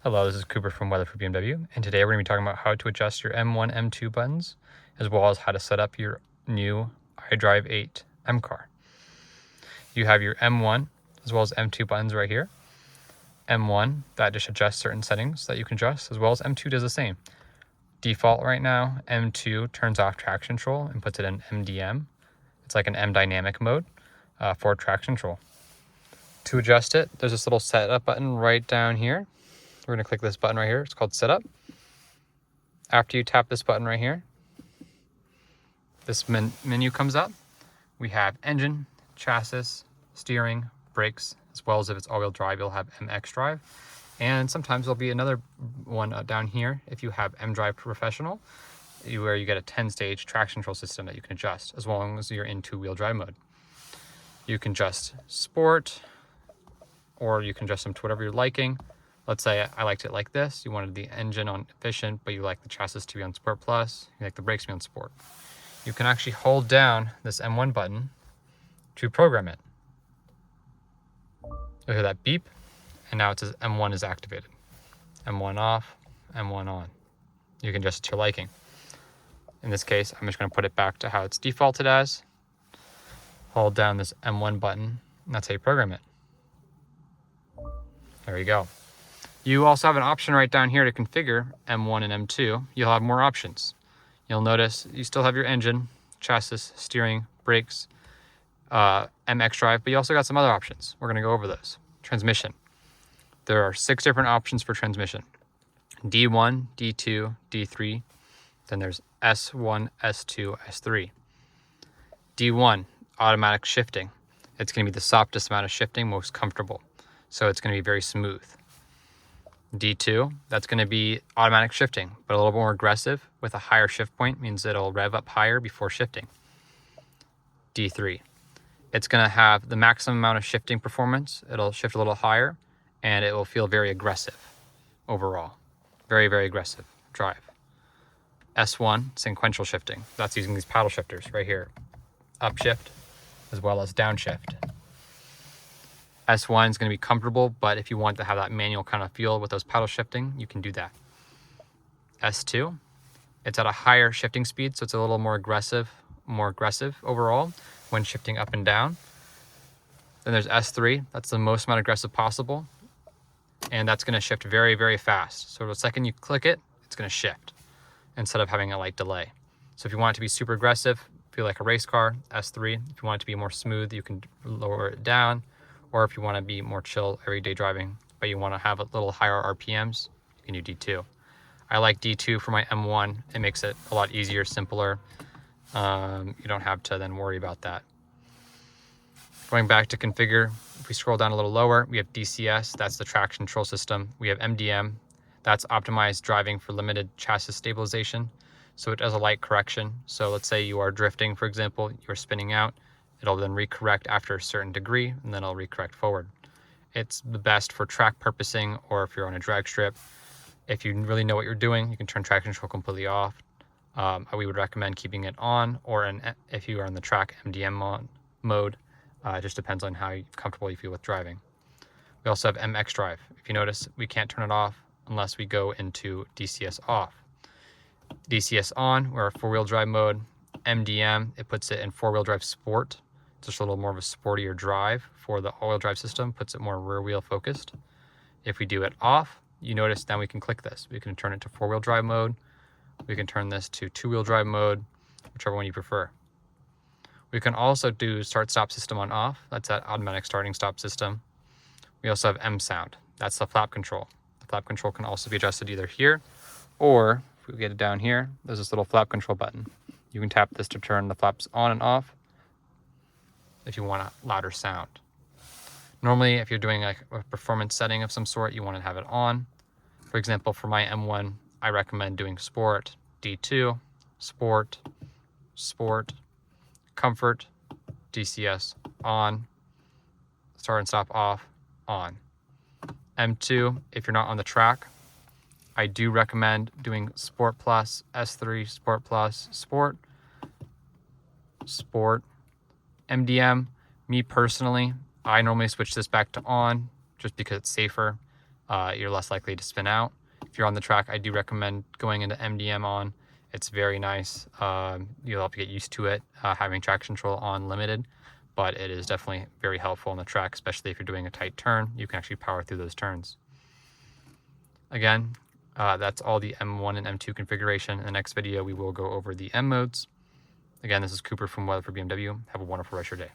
Hello, this is Cooper from Weather for BMW, and today we're going to be talking about how to adjust your M1, M2 buttons, as well as how to set up your new iDrive 8 M car. You have your M1 as well as M2 buttons right here. M1, that just adjusts certain settings that you can adjust, as well as M2 does the same. Default right now, M2 turns off traction control and puts it in MDM. It's like an M dynamic mode for traction control. To adjust it, there's this little setup button right down here. We're going to click this button right here. It's called Setup. After you tap this button right here, this menu comes up. We have engine, chassis, steering, brakes, as well as if it's all-wheel drive, you'll have MX drive. And sometimes there'll be another one down here if you have M Drive Professional, where you get a 10-stage traction control system that you can adjust as long as you're in two-wheel drive mode. You can adjust Sport, or you can adjust them to whatever you're liking. Let's say I liked it like this. You wanted the engine on efficient, but you like the chassis to be on Sport Plus. You like the brakes to be on Sport. You can actually hold down this M1 button to program it. You'll hear that beep, and now it says M1 is activated. M1 off, M1 on. You can adjust it to your liking. In this case, I'm just going to put it back to how it's defaulted as. Hold down this M1 button, and that's how you program it. There you go. You also have an option right down here to configure M1 and M2. You'll have more options. You'll notice you still have your engine, chassis, steering, brakes, MX drive, but you also got some other options. We're going to go over those. Transmission. There are 6 different options for transmission. D1, D2, D3. Then there's S1, S2, S3. D1, automatic shifting. It's going to be the softest amount of shifting, most comfortable. So it's going to be very smooth. D2, that's going to be automatic shifting, but a little more aggressive with a higher shift point, means it'll rev up higher before shifting. D3, it's going to have the maximum amount of shifting performance. It'll shift a little higher, and it will feel very aggressive overall. Very, very aggressive drive. S1, sequential shifting. That's using these paddle shifters right here. Upshift as well as downshift. S1 is going to be comfortable, but if you want to have that manual kind of feel with those paddle shifting, you can do that. S2, it's at a higher shifting speed, so it's a little more aggressive overall when shifting up and down. Then there's S3, that's the most amount aggressive possible, and that's going to shift very, very fast. So the second you click it, it's going to shift instead of having a light delay. So if you want it to be super aggressive, feel like a race car, S3. If you want it to be more smooth, you can lower it down. Or if you want to be more chill everyday driving, but you want to have a little higher RPMs, you can do D2. I like D2 for my M1. It makes it a lot easier, simpler. You don't have to then worry about that. Going back to configure, if we scroll down a little lower, we have DCS, that's the traction control system. We have MDM, that's optimized driving for limited chassis stabilization. So it does a light correction. So let's say you are drifting, for example, you're spinning out. It'll then recorrect after a certain degree, and then it'll recorrect forward. It's the best for track purposing, or if you're on a drag strip. If you really know what you're doing, you can turn traction control completely off. We would recommend keeping it on, or if you are in the track MDM mode. It just depends on how comfortable you feel with driving. We also have MX drive. If you notice, we can't turn it off unless we go into DCS off. DCS on, we're four-wheel drive mode. MDM, it puts it in four-wheel drive sport. It's just a little more of a sportier drive for the all-wheel drive system, puts it more rear wheel focused. If we do it off, you notice then we can click this. We can turn it to four-wheel drive mode. We can turn this to two-wheel drive mode, whichever one you prefer. We can also do start-stop system on off. That's that automatic starting stop system. We also have M sound. That's the flap control. The flap control can also be adjusted either here, or if we get it down here, there's this little flap control button. You can tap this to turn the flaps on and off if you want a louder sound. Normally, if you're doing like a performance setting of some sort, you want to have it on. For example, for my M1, I recommend doing Sport, D2, Sport, Sport, Comfort, DCS, on, start and stop off, on. M2, if you're not on the track, I do recommend doing Sport Plus, S3, Sport Plus, Sport, Sport, MDM. Me personally, I normally switch this back to on just because it's safer. you're less likely to spin out. If you're on the track, I do recommend going into MDM on. It's very nice. You'll have to get used to it, having traction control on limited, but it is definitely very helpful on the track, especially if you're doing a tight turn. You can actually power through those turns. Again, that's all the M1 and M2 configuration. In the next video, we will go over the M modes. Again, this is Cooper from Weather for BMW. Have a wonderful rest of your day.